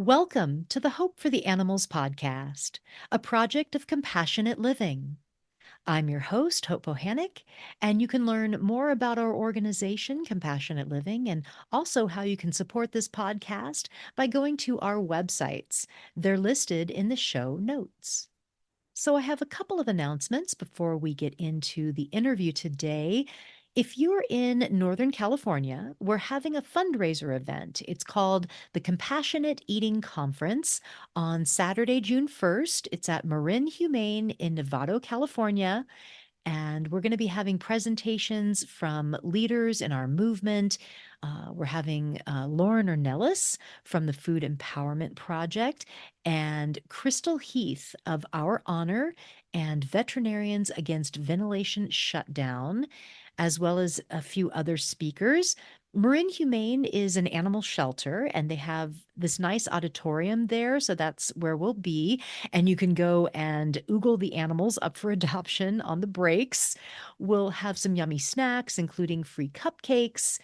Welcome to the Hope for the Animals podcast, a project of compassionate living. I'm your host, Hope Bohannick, and you can learn more about our organization, Compassionate Living, and also how you can support this podcast by going to our websites. They're listed in the show notes. So, I have a couple of announcements before we get into the interview today. If you're in Northern California, we're having a fundraiser event. It's called the Compassionate Eating Conference on Saturday, June 1st. It's at Marin Humane in Novato, California. And we're going to be having presentations from leaders in our movement. We're having Lauren Ornelas from the Food Empowerment Project and Crystal Heath of Our Honor and Veterinarians Against Ventilation Shutdown, as well as a few other speakers. Marin Humane is an animal shelter, and they have this nice auditorium there. So that's where we'll be. And you can go and oogle the animals up for adoption on the breaks. We'll have some yummy snacks, including free cupcakes.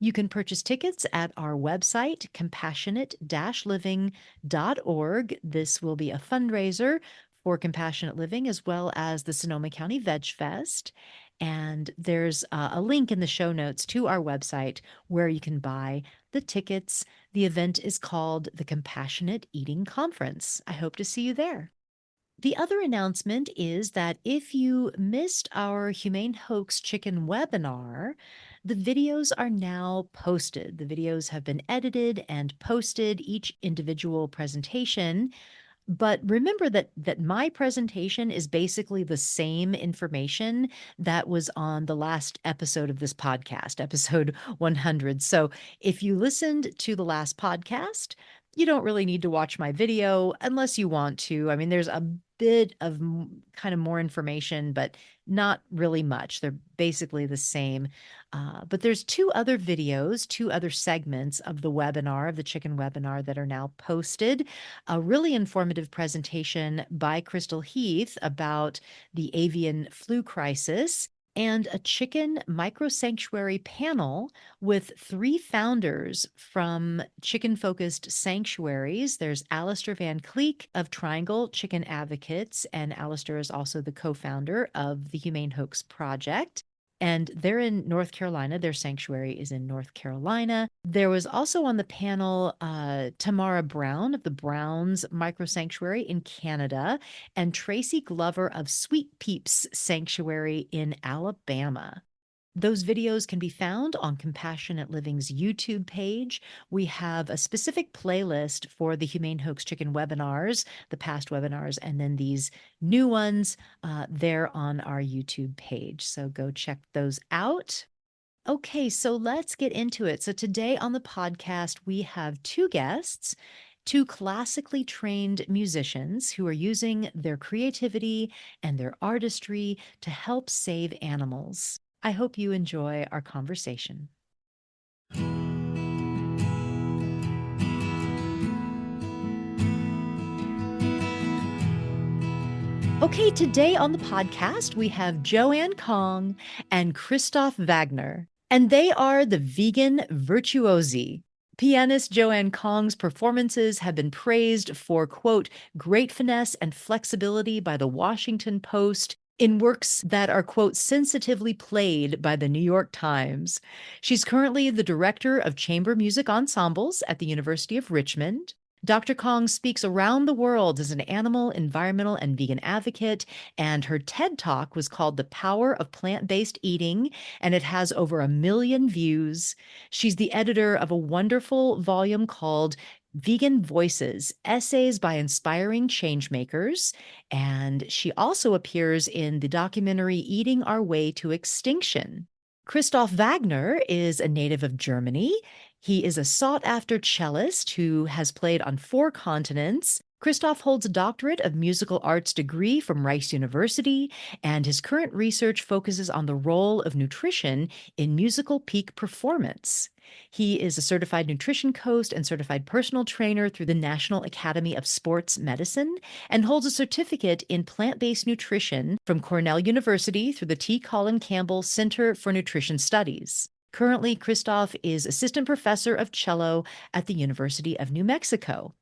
You can purchase tickets at our website, compassionate-living.org. This will be a fundraiser for Compassionate Living as well as the Sonoma County Veg Fest. And there's a link in the show notes to our website where you can buy the tickets. The event is called the Compassionate Eating Conference. I hope to see you there. The other announcement is that if you missed our Humane Hoax Chicken webinar, the videos are now posted. The videos have been edited and posted, each individual presentation. But remember that my presentation is basically the same information that was on the last episode of this podcast, episode 100. So if you listened to the last podcast, you don't really need to watch my video unless you want to. I mean, there's a bit of kind of more information, but not really much. They're basically the same. But there's two other videos, two other segments of the webinar, of the chicken webinar, that are now posted. A really informative presentation by Crystal Heath about the avian flu crisis, and a chicken micro sanctuary panel with three founders from chicken focused sanctuaries. There's Alistair Van Cleek of Triangle Chicken Advocates, and Alistair is also the co founder of the Humane Hoax Project. And they're in North Carolina. Their sanctuary is in North Carolina. There was also on the panel Tamara Brown of the Browns Micro Sanctuary in Canada, and Tracy Glover of Sweet Peeps Sanctuary in Alabama. Those videos can be found on Compassionate Living's YouTube page. We have a specific playlist for the Humane Hoax Chicken webinars, the past webinars, and then these new ones there on our YouTube page. So go check those out. Okay, so let's get into it. So today on the podcast, we have two guests, two classically trained musicians who are using their creativity and their artistry to help save animals. I hope you enjoy our conversation. Okay, today on the podcast, we have Joanne Kong and Chirstoph Wagner, and they are the Vegan Virtuosi. Pianist Joanne Kong's performances have been praised for, quote, great finesse and flexibility by the Washington Post in works that are, quote, sensitively played by the New York Times. She's currently the director of chamber music ensembles at the University of Richmond. Dr. Kong speaks around the world as an animal, environmental, and vegan advocate, and her TED Talk was called The Power of Plant-Based Eating, and it has over 1 million views. She's the editor of a wonderful volume called Vegan Voices, Essays by Inspiring Changemakers, and she also appears in the documentary Eating Our Way to Extinction. Chirstoph Wagner is a native of Germany. He is a sought-after cellist who has played on 4 continents. Chirstoph holds a doctorate of musical arts degree from Rice University, and his current research focuses on the role of nutrition in musical peak performance. He is a certified nutrition coach and certified personal trainer through the National Academy of Sports Medicine, and holds a certificate in plant-based nutrition from Cornell University through the T. Colin Campbell Center for Nutrition Studies. Currently, Chirstoph is assistant professor of cello at the University of New Mexico.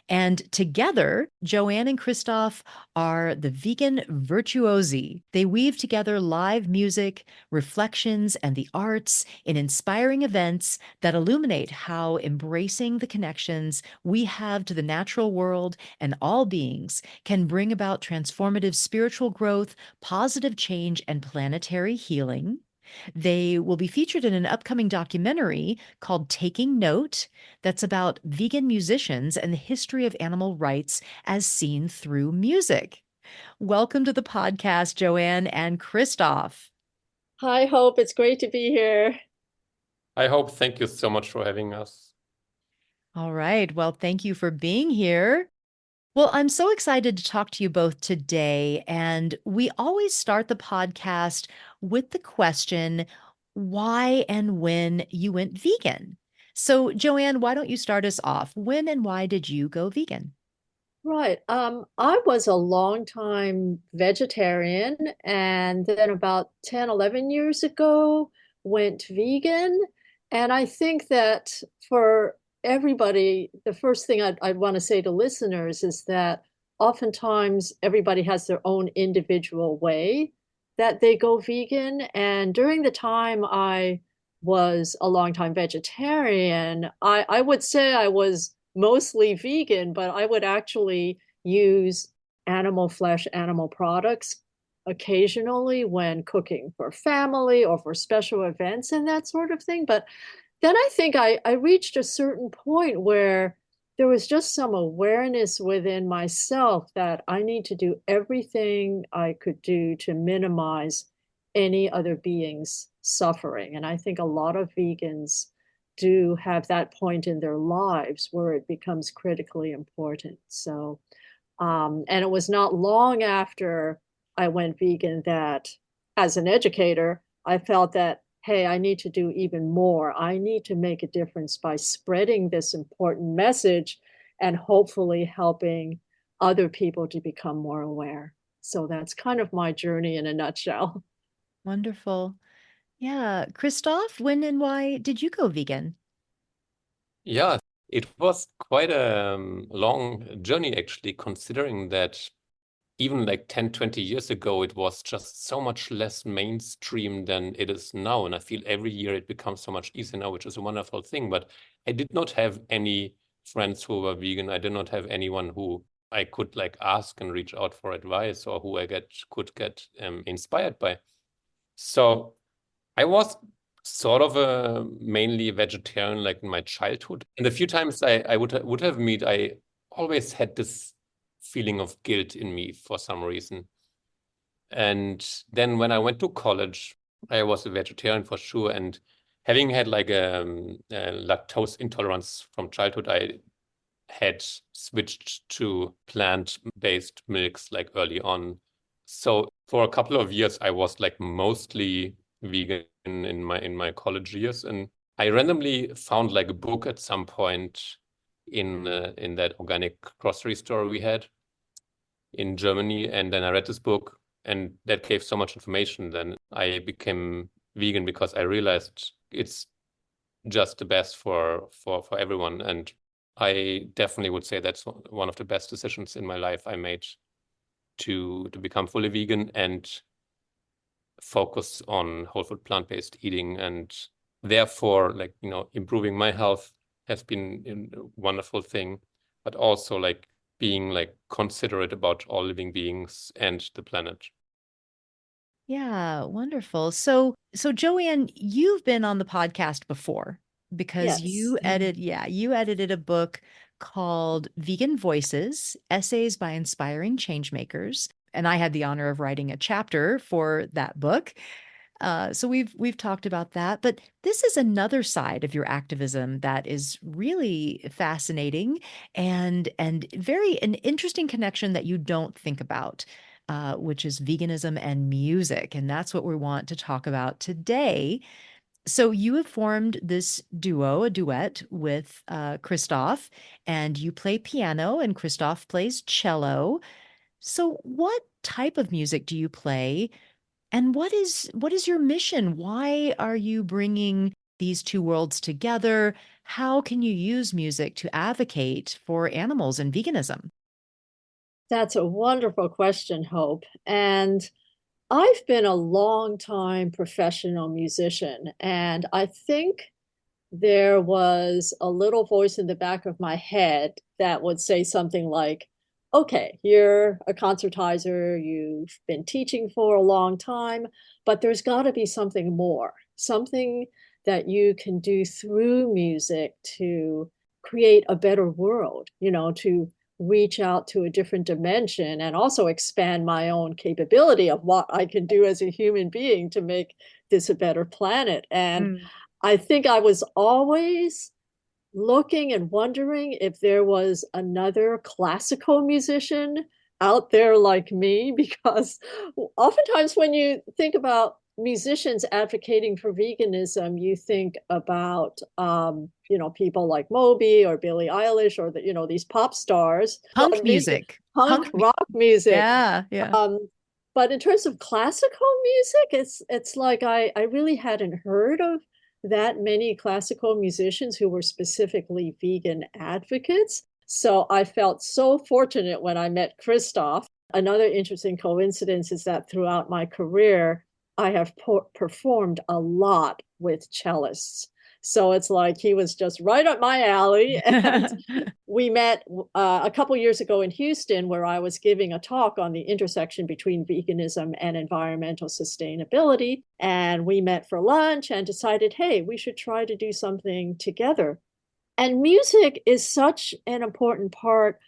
And together, Joanne and Christoph are the Vegan Virtuosi. They weave together live music, reflections, and the arts in inspiring events that illuminate how embracing the connections we have to the natural world and all beings can bring about transformative spiritual growth, positive change, and planetary healing. They will be featured in an upcoming documentary called Taking Note, that's about vegan musicians and the history of animal rights as seen through music. Welcome to the podcast, Joanne and Christoph. Hi, Hope. It's great to be here. I hope. Thank you so much for having us. All right. Well, thank you for being here. Well, I'm so excited to talk to you both today. And we always start the podcast with the question, why and when you went vegan? So, Joanne, why don't you start us off? When and why did you go vegan? Right. I was a long time vegetarian, and then about 10, 11 years ago went vegan. And I think that for everybody, the first thing I'd want to say to listeners is that oftentimes everybody has their own individual way that they go vegan. And during the time I was a long time vegetarian, I would say I was mostly vegan, but I would actually use animal flesh, animal products occasionally when cooking for family or for special events and that sort of thing. But then I think I reached a certain point where there was just some awareness within myself that I need to do everything I could do to minimize any other being's suffering. And I think a lot of vegans do have that point in their lives where it becomes critically important. So, and it was not long after I went vegan that, as an educator, I felt that, hey, I need to do even more. I need to make a difference by spreading this important message and hopefully helping other people to become more aware. So that's kind of my journey in a nutshell. Wonderful. Yeah. Christoph, when and why did you go vegan? Yeah, it was quite a long journey, actually, considering that even like 10, 20 years ago, it was just so much less mainstream than it is now. And I feel every year it becomes so much easier now, which is a wonderful thing. But I did not have any friends who were vegan. I did not have anyone who I could like ask and reach out for advice, or who I could get inspired by. So I was sort of a mainly vegetarian, like in my childhood. And the few times I would have meat, I always had this feeling of guilt in me for some reason. And then when I went to college, I was a vegetarian for sure. And having had like a lactose intolerance from childhood, I had switched to plant-based milks like early on. So for a couple of years, I was like mostly vegan in my college years, and I randomly found like a book at some point in that organic grocery store we had in Germany, and then I read this book, and that gave so much information. Then I became vegan because I realized it's just the best for everyone, and I definitely would say that's one of the best decisions in my life I made to become fully vegan and focus on whole food plant-based eating. And therefore, like, improving my health has been a wonderful thing, but also like being like considerate about all living beings and the planet. Yeah, wonderful. So Joanne, you've been on the podcast before because Yes. you edited a book called Vegan Voices, Essays by Inspiring Changemakers, and I had the honor of writing a chapter for that book. So we've talked about that, but this is another side of your activism that is really fascinating and very an interesting connection that you don't think about, which is veganism and music, and that's what we want to talk about today. So you have formed this duo, a duet with Christoph, and you play piano, and Christoph plays cello. So what type of music do you play? And what is your mission? Why are you bringing these two worlds together? how can you use music to advocate for animals and veganism? That's a wonderful question, Hope. And I've been a long time professional musician, and I think there was a little voice in the back of my head that would say something like, okay, you're a concertizer, you've been teaching for a long time, but there's got to be something more, something that you can do through music to create a better world, to reach out to a different dimension and also expand my own capability of what I can do as a human being to make this a better planet. And Mm. I think I was always looking and wondering if there was another classical musician out there like me, because oftentimes when you think about musicians advocating for veganism, you think about people like Moby or Billie Eilish or these pop stars Punk on vegan music. punk rock music. Yeah, yeah. But in terms of classical music, it's like I really hadn't heard of that many classical musicians who were specifically vegan advocates. So I felt so fortunate when I met Chirstoph. Another interesting coincidence is that throughout my career, I have performed a lot with cellists. So it's like he was just right up my alley. And we met a couple years ago in Houston, where I was giving a talk on the intersection between veganism and environmental sustainability. And we met for lunch and decided, hey, we should try to do something together. And music is such an important part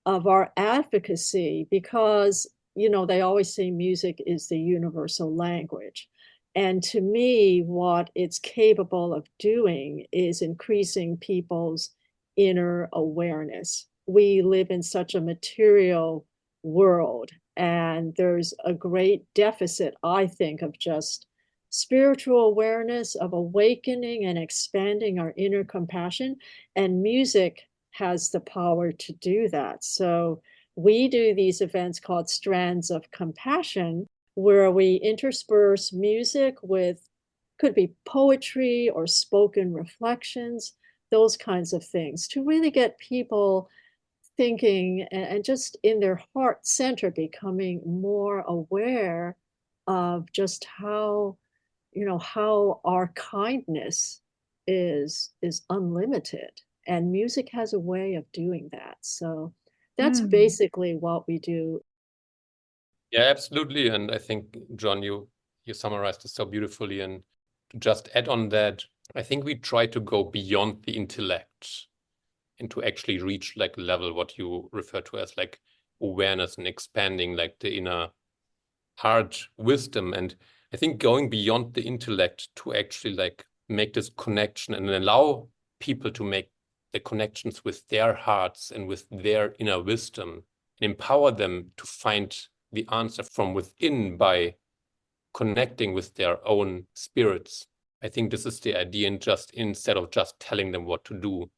of our advocacy because, they always say music is the universal language. And to me, what it's capable of doing is increasing people's inner awareness. We live in such a material world, and there's a great deficit, I think, of just spiritual awareness, of awakening and expanding our inner compassion. And music has the power to do that. So we do these events called Strands of Compassion, where we intersperse music with, could be poetry or spoken reflections, those kinds of things, to really get people thinking and just in their heart center becoming more aware of just how our kindness is unlimited, and music has a way of doing that. So that's Mm. basically what we do. Yeah, absolutely. And I think, John, you summarized it so beautifully. And to just add on that, I think we try to go beyond the intellect and to actually reach like a level what you refer to as like awareness and expanding like the inner heart wisdom. And I think going beyond the intellect to actually like make this connection and allow people to make the connections with their hearts and with their inner wisdom and empower them to find the answer from within by connecting with their own spirits. I think this is the idea, and just instead of just telling them what to do,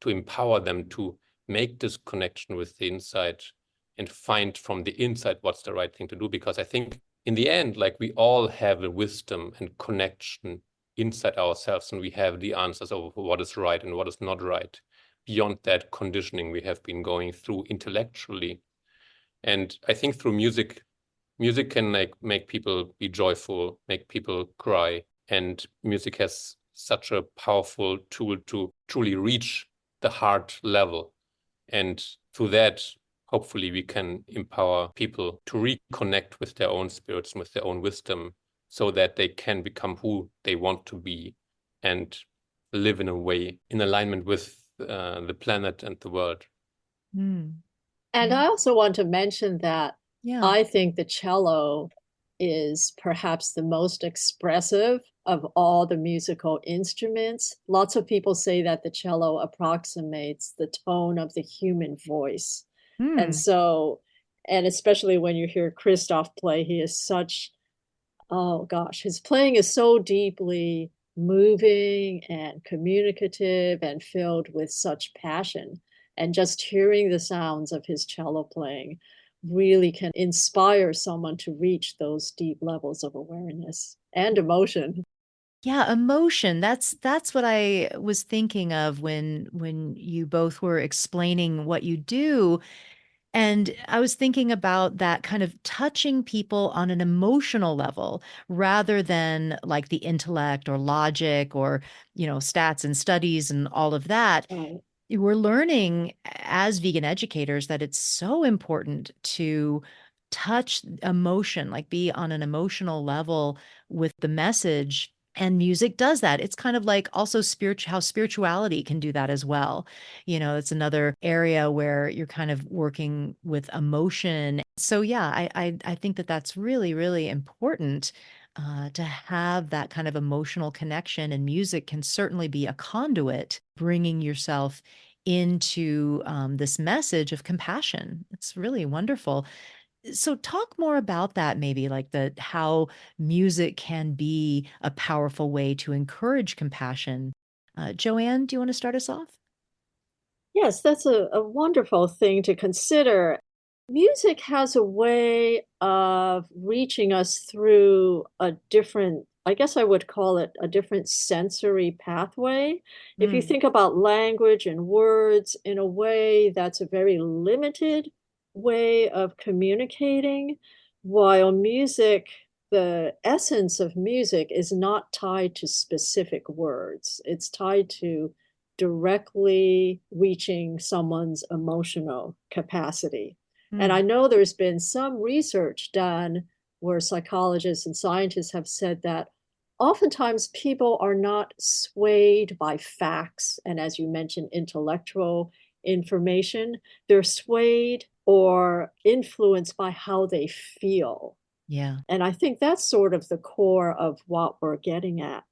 to empower them to make this connection with the inside and find from the inside what's the right thing to do. Because I think in the end, like we all have a wisdom and connection inside ourselves, and we have the answers of what is right and what is not right beyond that conditioning we have been going through intellectually. And I think through music can like make people be joyful, make people cry, and music has such a powerful tool to truly reach the heart level. And through that, hopefully we can empower people to reconnect with their own spirits and with their own wisdom so that they can become who they want to be and live in a way in alignment with the planet and the world. Mm. And Yeah. I also want to mention that Yeah. I think the cello is perhaps the most expressive of all the musical instruments. Lots of people say that the cello approximates the tone of the human voice. And Mm. so, and especially when you hear Christoph play, he is such, oh gosh, his playing is so deeply moving and communicative and filled with such passion. And just hearing the sounds of his cello playing really can inspire someone to reach those deep levels of awareness and emotion. Yeah, emotion. That's what I was thinking of when you both were explaining what you do. And I was thinking about that kind of touching people on an emotional level rather than like the intellect or logic or, stats and studies and all of that. Right. We're learning as vegan educators that it's so important to touch emotion, like be on an emotional level with the message. And music does that. It's kind of like also spiritual, how spirituality can do that as well. It's another area where you're kind of working with emotion. So yeah, I think that that's really, really important to have that kind of emotional connection, and music can certainly be a conduit, bringing yourself into this message of compassion. It's really wonderful. So talk more about that, maybe like the how music can be a powerful way to encourage compassion. Joanne, do you want to start us off? Yes, that's a wonderful thing to consider. Music has a way of reaching us through a different, I guess I would call it a different sensory pathway. If you Mm, think about language and words in a way that's a very limited way of communicating, while music, the essence of music is not tied to specific words, it's tied to directly reaching someone's emotional capacity. And I mm, know there's been some research done where psychologists and scientists have said that oftentimes people are not swayed by facts and, as you mentioned, intellectual information. They're swayed or influenced by how they feel. yeah. And I think that's sort of the core of what we're getting at.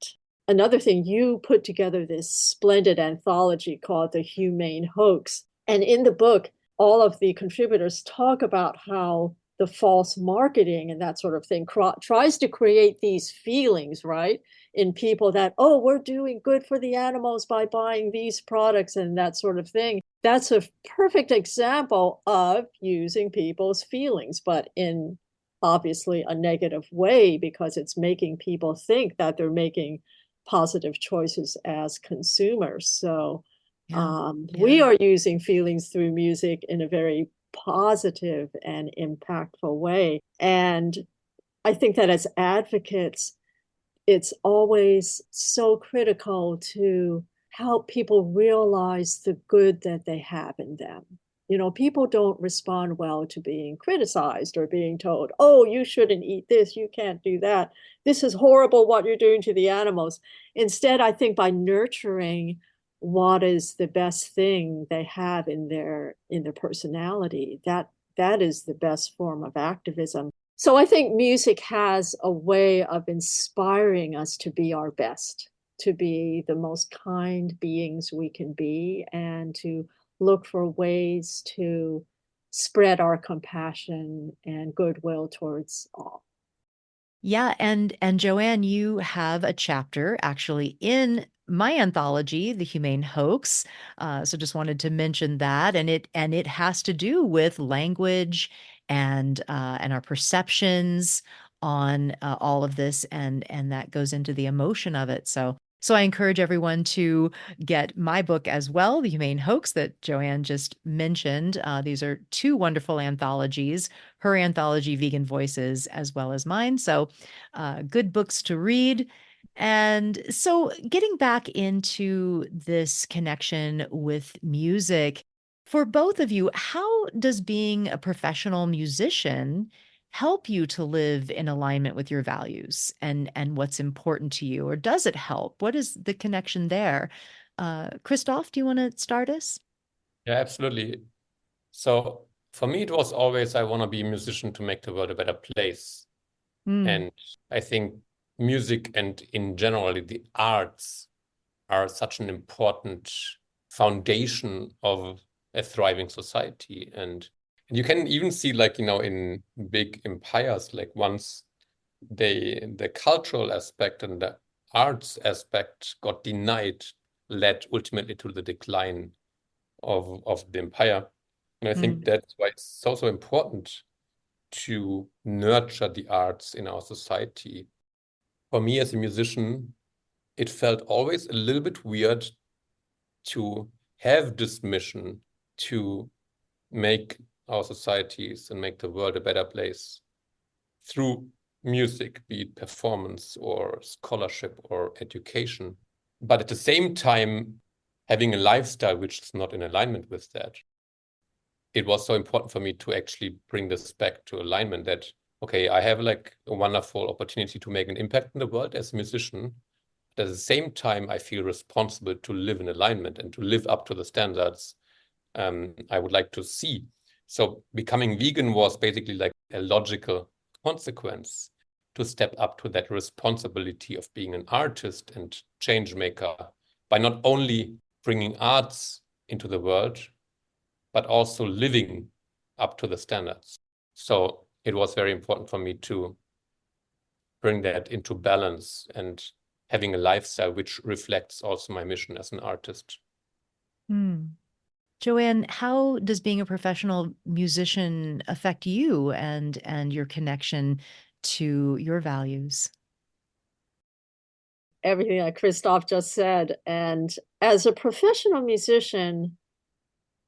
Another thing, you put together this splendid anthology called The Humane Hoax. And in the book, all of the contributors talk about how the false marketing and that sort of thing tries to create these feelings, right, in people that, oh, we're doing good for the animals by buying these products and that sort of thing. That's a perfect example of using people's feelings, but in obviously a negative way, because it's making people think that they're making positive choices as consumers. So Yeah. we Yeah. are using feelings through music in a very positive and impactful way. And I think that as advocates, it's always so critical to help people realize the good that they have in them. People don't respond well to being criticized or being told, oh, you shouldn't eat this, you can't do that. This is horrible what you're doing to the animals. Instead, I think by nurturing what is the best thing they have in their personality, that is the best form of activism. So I think music has a way of inspiring us to be our best, to be the most kind beings we can be, and to look for ways to spread our compassion and goodwill towards all. Yeah, and Joanne, you have a chapter actually in my anthology, The Humane Hoax. So just wanted to mention that, and it has to do with language and our perceptions on all of this, and that goes into the emotion of it. So I encourage everyone to get my book as well, The Humane Hoax that Joanne just mentioned. These are two wonderful anthologies, her anthology, Vegan Voices, as well as mine. So good books to read. And so, getting back into this connection with music, for both of you, how does being a professional musician help you to live in alignment with your values and what's important to you? Or does it help? What is the connection there? Christoph, do you want to start us? Yeah, absolutely. So for me, it was always I want to be a musician to make the world a better place. Mm, And I think music and in general the arts are such an important foundation of a thriving society. And you can even see like, in big empires, like once the cultural aspect and the arts aspect got denied, led ultimately to the decline of the empire. And I think mm, that's why it's so important to nurture the arts in our society. For me as a musician, it felt always a little bit weird to have this mission to make our societies and make the world a better place through music, be it performance or scholarship or education. But at the same time, having a lifestyle which is not in alignment with that. It was so important for me to actually bring this back to alignment that, okay, I have like a wonderful opportunity to make an impact in the world as a musician. But at the same time, I feel responsible to live in alignment and to live up to the standards I would like to see. So becoming vegan was basically like a logical consequence to step up to that responsibility of being an artist and change maker by not only bringing arts into the world, but also living up to the standards. So it was very important for me to bring that into balance and having a lifestyle which reflects also my mission as an artist. Joanne, how does being a professional musician affect you and your connection to your values? Everything that Chirstoph just said. And as a professional musician,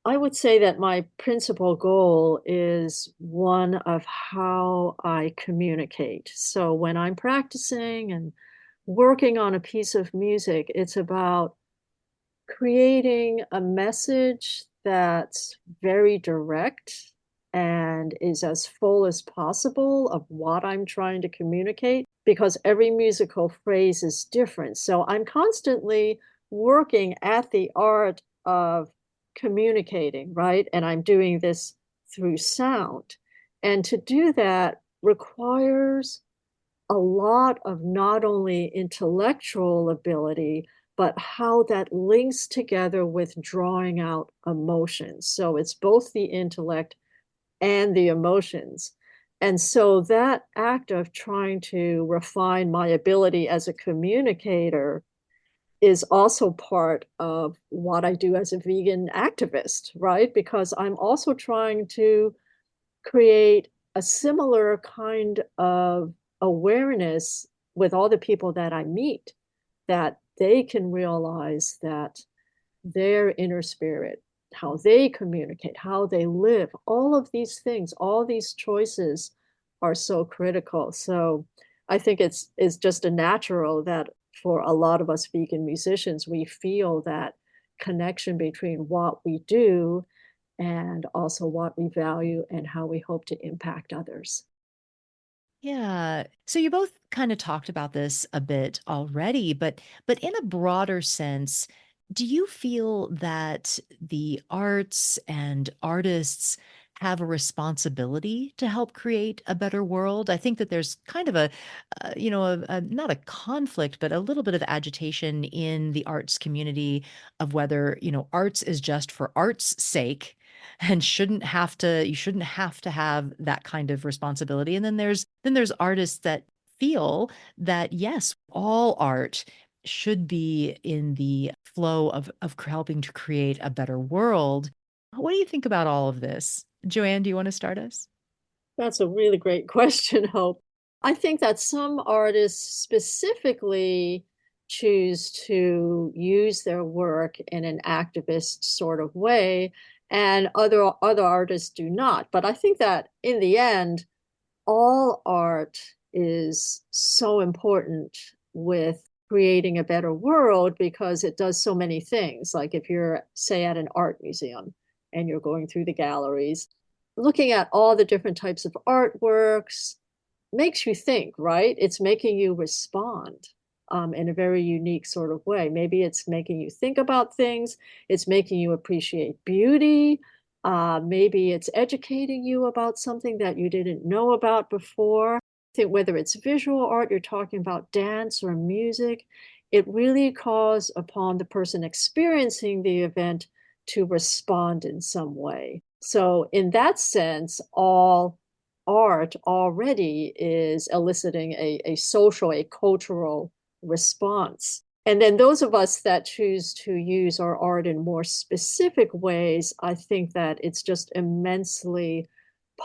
I would say that my principal goal is one of how I communicate. So when I'm practicing and working on a piece of music, it's about creating a message that's very direct and is as full as possible of what I'm trying to communicate, because every musical phrase is different. So I'm constantly working at the art of communicating, right? And I'm doing this through sound. And to do that requires a lot of not only intellectual ability, but how that links together with drawing out emotions. So it's both the intellect and the emotions. And so that act of trying to refine my ability as a communicator is also part of what I do as a vegan activist, right? Because I'm also trying to create a similar kind of awareness with all the people that I meet, that they can realize that their inner spirit, how they communicate, how they live, all of these things, all these choices are so critical. So I think it's just a natural that for a lot of us vegan musicians, we feel that connection between what we do and also what we value and how we hope to impact others. Yeah. So you both kind of talked about this a bit already, but in a broader sense, do you feel that the arts and artists have a responsibility to help create a better world? I think that there's kind of not a conflict, but a little bit of agitation in the arts community of whether, arts is just for art's sake and you shouldn't have to have that kind of responsibility. And then there's artists that feel that yes, all art should be in the flow of helping to create a better world. What do you think about all of this? Joanne, do you want to start us? That's a really great question, Hope. I think that some artists specifically choose to use their work in an activist sort of way, and other artists do not. But I think that in the end, all art is so important with creating a better world because it does so many things. Like if you're, say, at an art museum and you're going through the galleries, looking at all the different types of artworks makes you think, right? It's making you respond in a very unique sort of way. Maybe it's making you think about things, it's making you appreciate beauty. Maybe it's educating you about something that you didn't know about before. I think whether it's visual art, you're talking about dance or music, it really calls upon the person experiencing the event to respond in some way. So in that sense, all art already is eliciting a social, a cultural response. And then those of us that choose to use our art in more specific ways, I think that it's just immensely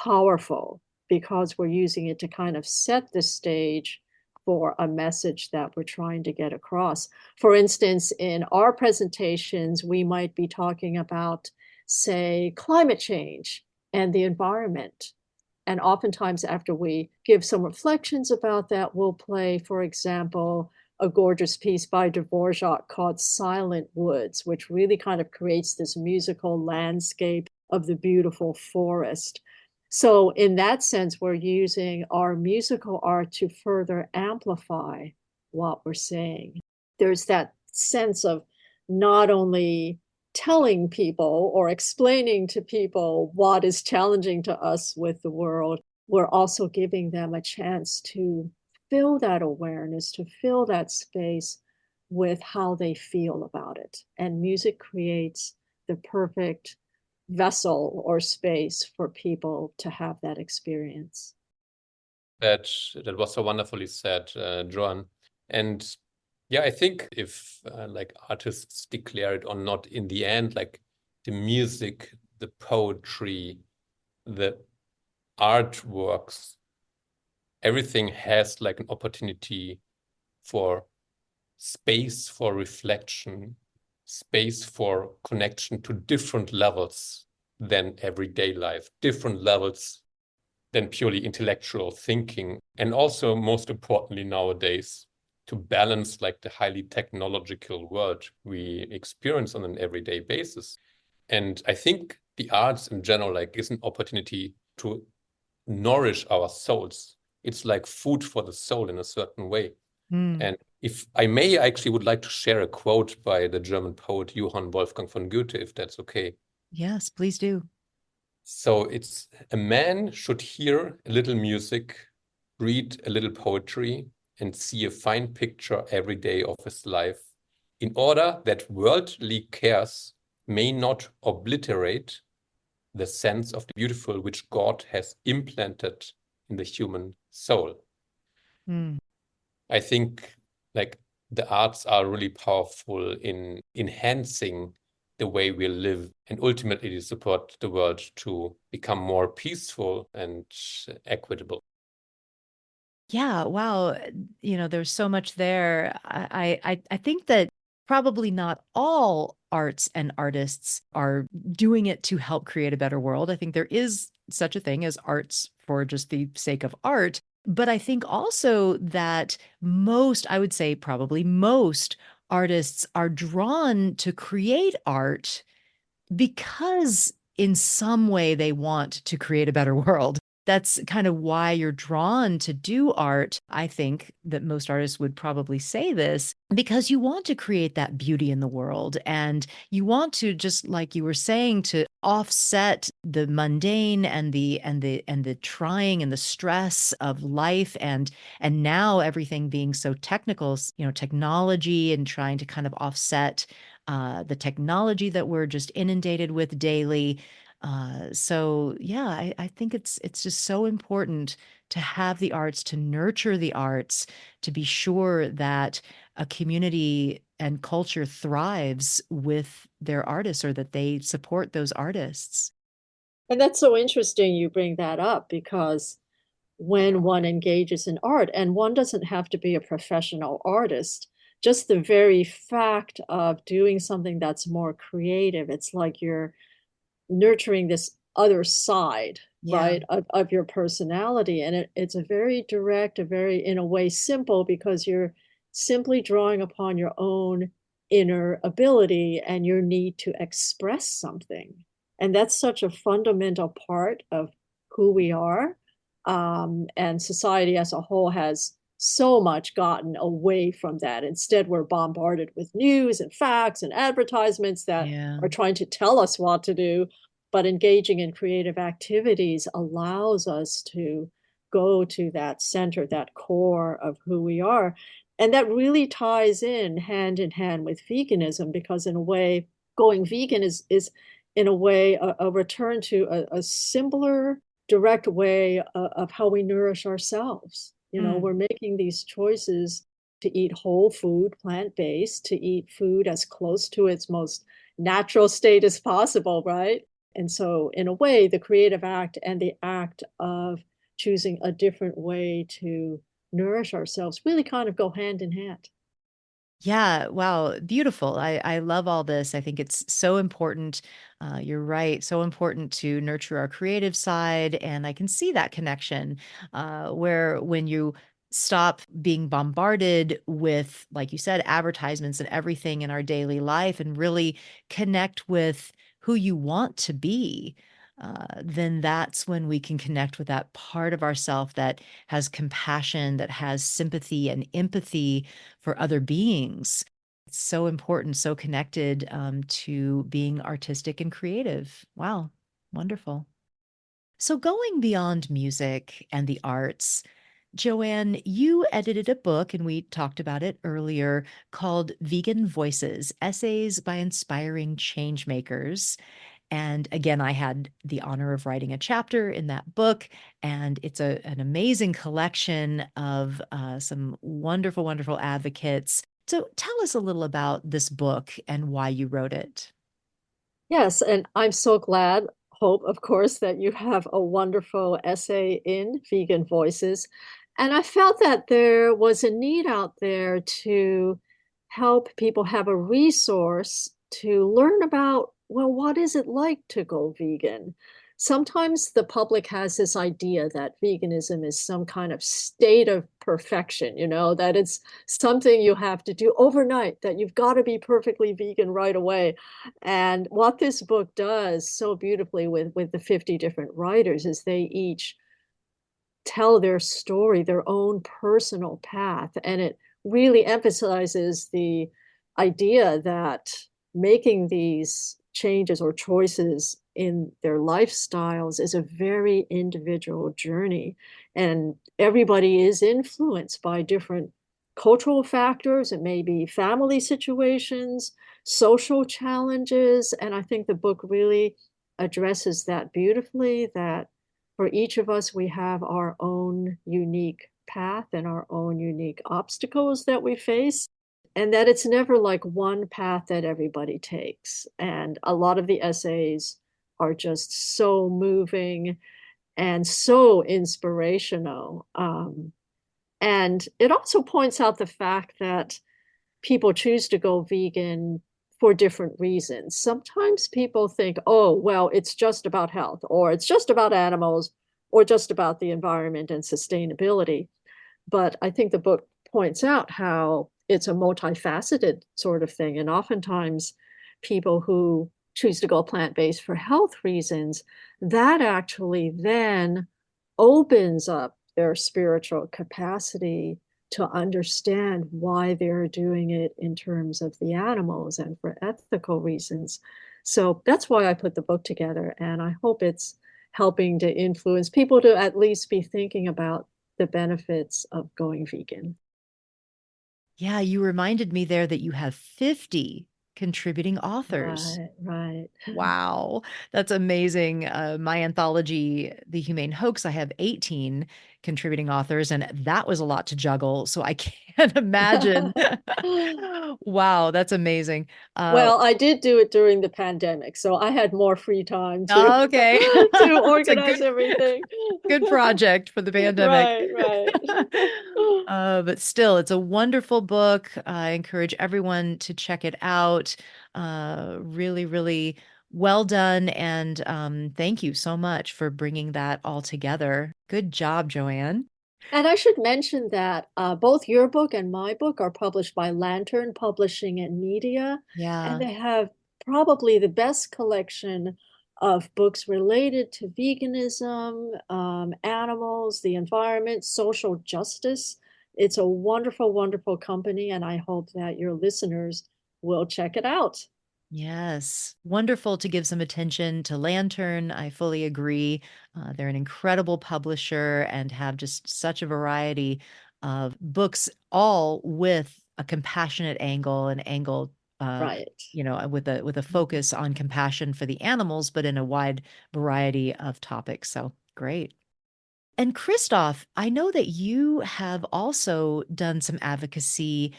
powerful because we're using it to kind of set the stage for a message that we're trying to get across. For instance, in our presentations, we might be talking about, say, climate change and the environment. And oftentimes after we give some reflections about that, we'll play, for example, a gorgeous piece by Dvorak called Silent Woods, which really kind of creates this musical landscape of the beautiful forest. So in that sense, we're using our musical art to further amplify what we're saying. There's that sense of not only telling people or explaining to people what is challenging to us with the world, we're also giving them a chance to fill that awareness, to fill that space with how they feel about it. And music creates the perfect vessel or space for people to have that experience. That was so wonderfully said, Joanne. And yeah, I think if like artists declare it or not, in the end, like the music, the poetry, the artworks, everything has like an opportunity for space for reflection, space for connection to different levels than everyday life, different levels than purely intellectual thinking. And also, most importantly nowadays, to balance like the highly technological world we experience on an everyday basis. And I think the arts in general like is an opportunity to nourish our souls. It's like food for the soul in a certain way. And if I may, I actually would like to share a quote by the German poet Johann Wolfgang von Goethe, if that's okay. Yes, please do. So it's a man should hear a little music, read a little poetry, and see a fine picture every day of his life, in order that worldly cares may not obliterate the sense of the beautiful which God has implanted in the human soul. I think like the arts are really powerful in enhancing the way we live and ultimately support the world to become more peaceful and equitable. Yeah, wow. There's so much there. I think that probably not all arts and artists are doing it to help create a better world. I think there is such a thing as arts for just the sake of art. But I think also that I would say probably most artists are drawn to create art because in some way they want to create a better world. That's kind of why you're drawn to do art. I think that most artists would probably say this because you want to create that beauty in the world. And you want to, just like you were saying, to offset the mundane and the trying and the stress of life, and now everything being so technical, technology, and trying to kind of offset the technology that we're just inundated with daily. So yeah, I think it's just so important to have the arts, to nurture the arts, to be sure that a community and culture thrives with their artists, or that they support those artists. And that's so interesting you bring that up, because when one engages in art, and one doesn't have to be a professional artist, just the very fact of doing something that's more creative, it's like you're nurturing this other side, Yeah. right, of your personality. And it's a very direct, a very, in a way, simple, because you're simply drawing upon your own inner ability and your need to express something. And that's such a fundamental part of who we are. And society as a whole has so much gotten away from that. Instead, we're bombarded with news and facts and advertisements that Yeah. are trying to tell us what to do. But engaging in creative activities allows us to go to that center, that core of who we are. And that really ties in hand with veganism, because in a way, going vegan is in a way a return to a simpler, direct way of how we nourish ourselves. We're making these choices to eat whole food, plant-based, to eat food as close to its most natural state as possible, right? And so in a way, the creative act and the act of choosing a different way to nourish ourselves really kind of go hand in hand. Yeah, wow, beautiful. I love all this. I think it's so important. You're right, so important to nurture our creative side, and I can see that connection where when you stop being bombarded with, like you said, advertisements and everything in our daily life, and really connect with who you want to be. Then that's when we can connect with that part of ourself that has compassion, that has sympathy and empathy for other beings. It's so important, so connected to being artistic and creative. Wow, wonderful. So, going beyond music and the arts, Joanne, you edited a book, and we talked about it earlier, called Vegan Voices Essays by Inspiring Changemakers. And again, I had the honor of writing a chapter in that book, and it's an amazing collection of some wonderful, wonderful advocates. So tell us a little about this book and why you wrote it. Yes, and I'm so glad, Hope, of course, that you have a wonderful essay in Vegan Voices. And I felt that there was a need out there to help people have a resource to learn about, well, what is it like to go vegan? Sometimes the public has this idea that veganism is some kind of state of perfection, that it's something you have to do overnight, that you've got to be perfectly vegan right away. And what this book does so beautifully with the 50 different writers is they each tell their story, their own personal path. And it really emphasizes the idea that making these changes or choices in their lifestyles is a very individual journey. And everybody is influenced by different cultural factors. It may be family situations, social challenges. And I think the book really addresses that beautifully, that for each of us, we have our own unique path and our own unique obstacles that we face, and that it's never like one path that everybody takes. And a lot of the essays are just so moving and so inspirational. And it also points out the fact that people choose to go vegan for different reasons. Sometimes people think, oh, well, it's just about health, or it's just about animals, or just about the environment and sustainability. But I think the book points out how it's a multifaceted sort of thing. And oftentimes, people who choose to go plant-based for health reasons, that actually then opens up their spiritual capacity to understand why they're doing it in terms of the animals and for ethical reasons. So that's why I put the book together. And I hope it's helping to influence people to at least be thinking about the benefits of going vegan. Yeah, you reminded me there that you have 50 contributing authors. Right, right. Wow, that's amazing. My anthology, The Humane Hoax, I have 18 contributing authors, and that was a lot to juggle. So I can't imagine. Wow, that's amazing. Well, I did do it during the pandemic, so I had more free time to Okay. to It's a organize everything. good project for the pandemic. Right, right. But still, it's a wonderful book. I encourage everyone to check it out. Really, really well done. And thank you so much for bringing that all together. Good job, Joanne. And I should mention that both your book and my book are published by Lantern Publishing and Media, and Yeah. they have probably the best collection of books related to veganism, animals, the environment, social justice. It's a wonderful, wonderful company, and I hope that your listeners will check it out. Yes. Wonderful to give some attention to Lantern. I fully agree. They're an incredible publisher and have just such a variety of books, all with a compassionate angle, an angle, uh, Right. with a Mhm. focus on compassion for the animals, but in a wide variety of topics. So great. And Christoph, I know that you have also done some advocacy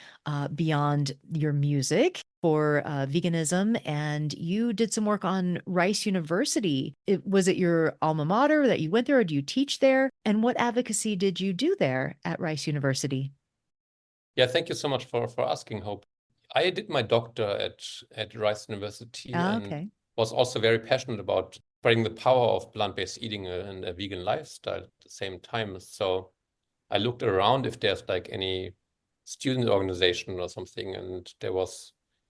beyond your music for veganism, and you did some work on Rice University. Was it your alma mater that you went there, or do you teach there? And what advocacy did you do there at Rice University? Yeah, thank you so much for asking, Hope. I did my doctor at Rice University Ah, and okay. was also very passionate about spreading the power of plant-based eating and a vegan lifestyle at the same time. So I looked around if there's like any student organization or something, and there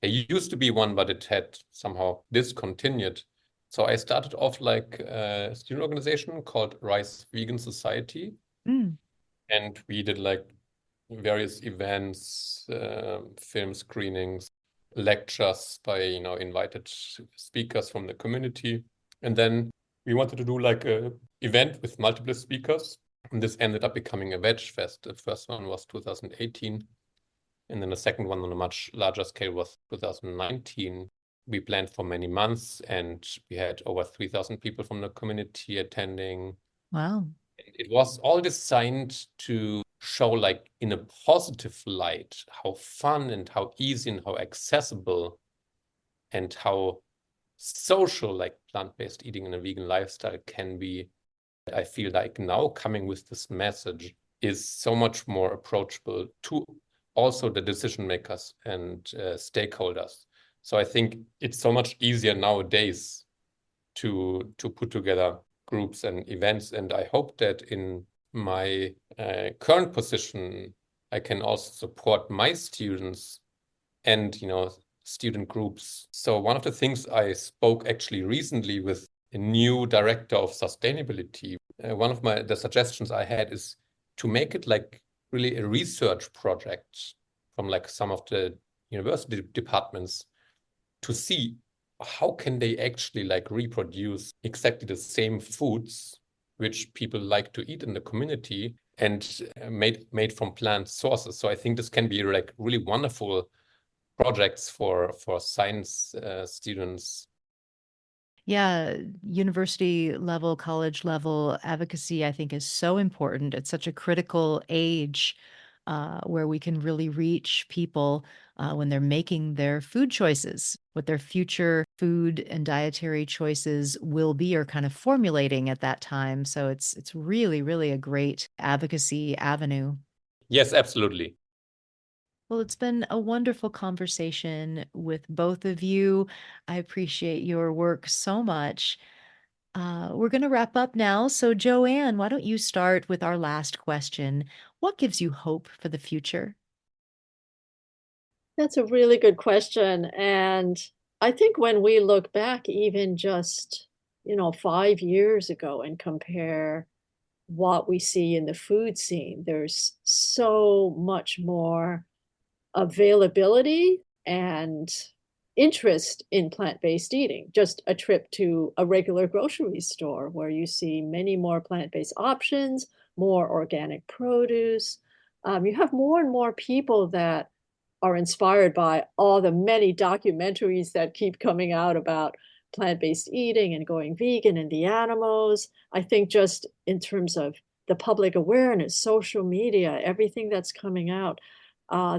used to be one, but it had somehow discontinued. So I started off like a student organization called Rice Vegan Society, Mm, and we did like various events, film screenings, lectures by invited speakers from the community, and then we wanted to do like a event with multiple speakers, and this ended up becoming a veg fest. The first one was 2018, and then the second one on a much larger scale was 2019. We planned for many months, and we had over 3,000 people from the community attending. wow. It was all designed to show, like, in a positive light, how fun and how easy and how accessible and how social, like, plant-based eating and a vegan lifestyle can be. I feel like now coming with this message is so much more approachable to also the decision makers and stakeholders. So I think it's so much easier nowadays to put together groups and events. And I hope that in my current position, I can also support my students and student groups. So one of the things I spoke actually recently with a new director of sustainability, one of the suggestions I had is to make it like really a research project from like some of the university departments to see how can they actually like reproduce exactly the same foods which people like to eat in the community and made from plant sources. So I think this can be like really wonderful projects for science students. Yeah, university level, college level advocacy, I think, is so important. It's such a critical age where we can really reach people when they're making their food choices, what their future food and dietary choices will be or kind of formulating at that time. So it's really, really a great advocacy avenue. Yes, absolutely. Well, it's been a wonderful conversation with both of you. I appreciate your work so much. We're going to wrap up now. So, Joanne, why don't you start with our last question? What gives you hope for the future? That's a really good question. And I think when we look back, even just, 5 years ago and compare what we see in the food scene, there's so much more availability and interest in plant-based eating. Just a trip to a regular grocery store where you see many more plant-based options, more organic produce. You have more and more people that are inspired by all the many documentaries that keep coming out about plant-based eating and going vegan and the animals. I think just in terms of the public awareness, social media, everything that's coming out,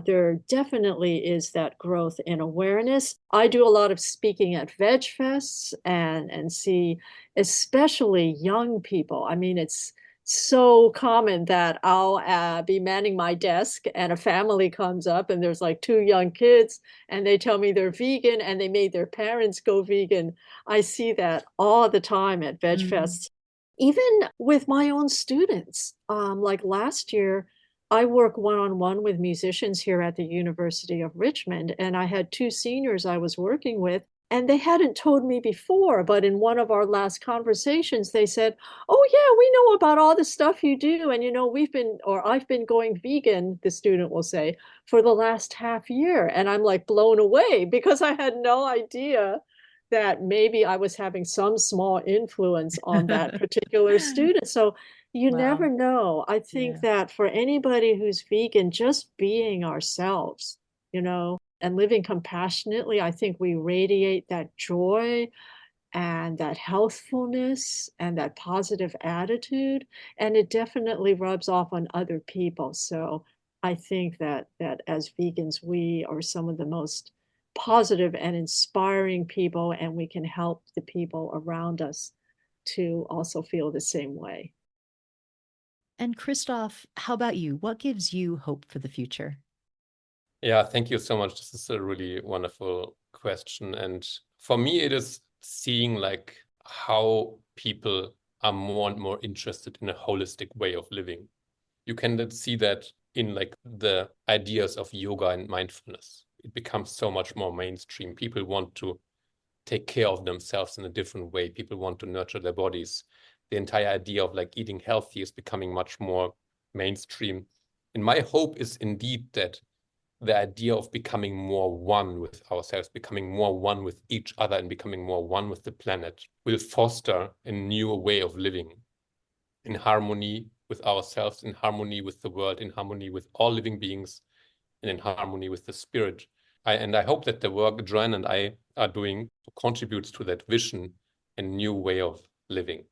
there definitely is that growth in awareness. I do a lot of speaking at Veg Fests and see especially young people. I mean, it's so common that I'll be manning my desk and a family comes up and there's like two young kids and they tell me they're vegan and they made their parents go vegan. I see that all the time at Veg Mm. Fests, even with my own students. Like last year, I work one-on-one with musicians here at the University of Richmond, and I had two seniors I was working with, and they hadn't told me before, but in one of our last conversations, they said, "Oh yeah, we know about all the stuff you do, and I've been going vegan," the student will say, "for the last half year." And I'm like blown away because I had no idea that maybe I was having some small influence on that particular student. So you never Wow. know. I think Yeah. that for anybody who's vegan, just being ourselves, and living compassionately, I think we radiate that joy and that healthfulness and that positive attitude, and it definitely rubs off on other people. So I think that as vegans, we are some of the most positive and inspiring people, and we can help the people around us to also feel the same way. And Christoph, how about you? What gives you hope for the future? Yeah, thank you so much. This is a really wonderful question. And for me, it is seeing like how people are more and more interested in a holistic way of living. You can then see that in like the ideas of yoga and mindfulness. It becomes so much more mainstream. People want to take care of themselves in a different way. People want to nurture their bodies. The entire idea of like eating healthy is becoming much more mainstream. And my hope is indeed that the idea of becoming more one with ourselves, becoming more one with each other, and becoming more one with the planet will foster a new way of living in harmony with ourselves, in harmony with the world, in harmony with all living beings, and in harmony with the spirit. I hope that the work Joanne and I are doing contributes to that vision and new way of living.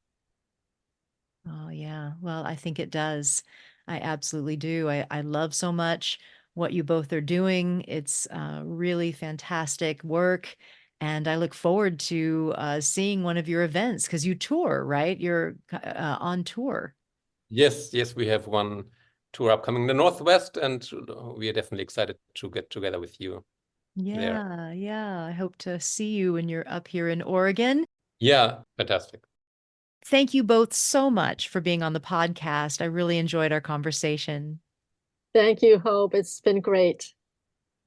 Oh, yeah. Well, I think it does. I absolutely do. I love so much what you both are doing. It's really fantastic work. And I look forward to seeing one of your events because you tour, right? You're on tour. Yes, yes, we have one tour upcoming in the Northwest, and we are definitely excited to get together with you there. Yeah, yeah. I hope to see you when you're up here in Oregon. Yeah, fantastic. Thank you both so much for being on the podcast. I really enjoyed our conversation. Thank you, Hope. It's been great.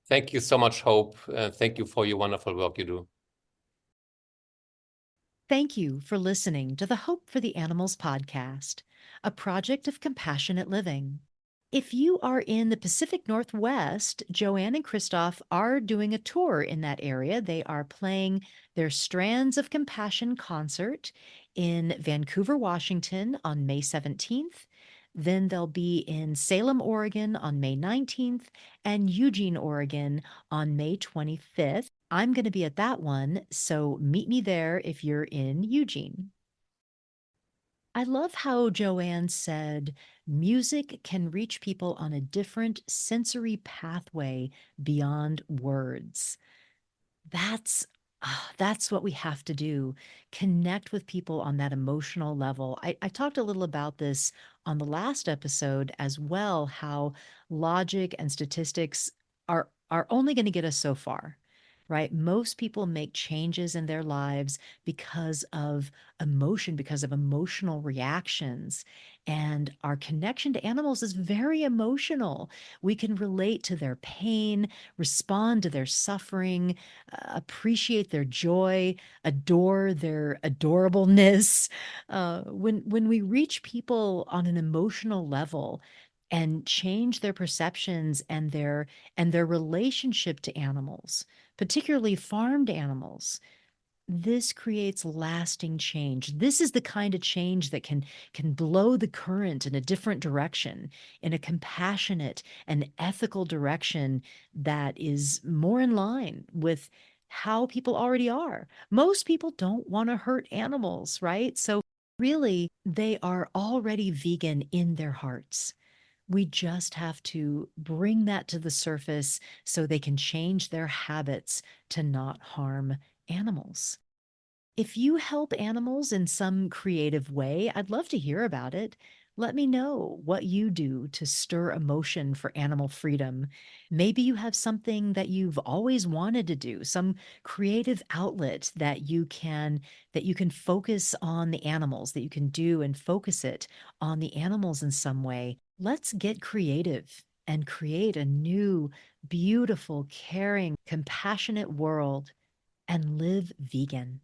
Thank you so much, Hope. Thank you for your wonderful work you do. Thank you for listening to the Hope for the Animals podcast, a project of compassionate living. If you are in the Pacific Northwest, Joanne and Christoph are doing a tour in that area. They are playing their Strands of Compassion concert in Vancouver, Washington on May 17th. Then they'll be in Salem, Oregon on May 19th and Eugene, Oregon on May 25th. I'm going to be at that one, so meet me there if you're in Eugene. I love how Joanne said music can reach people on a different sensory pathway beyond words. That's what we have to do. Connect with people on that emotional level. I talked a little about this on the last episode as well, how logic and statistics are only going to get us so far, right? Most people make changes in their lives because of emotion, because of emotional reactions. And our connection to animals is very emotional. We can relate to their pain, respond to their suffering, appreciate their joy, adore their adorableness. When we reach people on an emotional level and change their perceptions and their relationship to animals, particularly farmed animals, this creates lasting change. This is the kind of change that can blow the current in a different direction, in a compassionate and ethical direction that is more in line with how people already are. Most people don't want to hurt animals, right? So really, they are already vegan in their hearts. We just have to bring that to the surface so they can change their habits to not harm animals. If you help animals in some creative way, I'd love to hear about it. Let me know what you do to stir emotion for animal freedom. Maybe you have something that you've always wanted to do, some creative outlet that you can focus on the animals, that you can do and focus it on the animals in some way. Let's get creative and create a new, beautiful, caring, compassionate world and live vegan.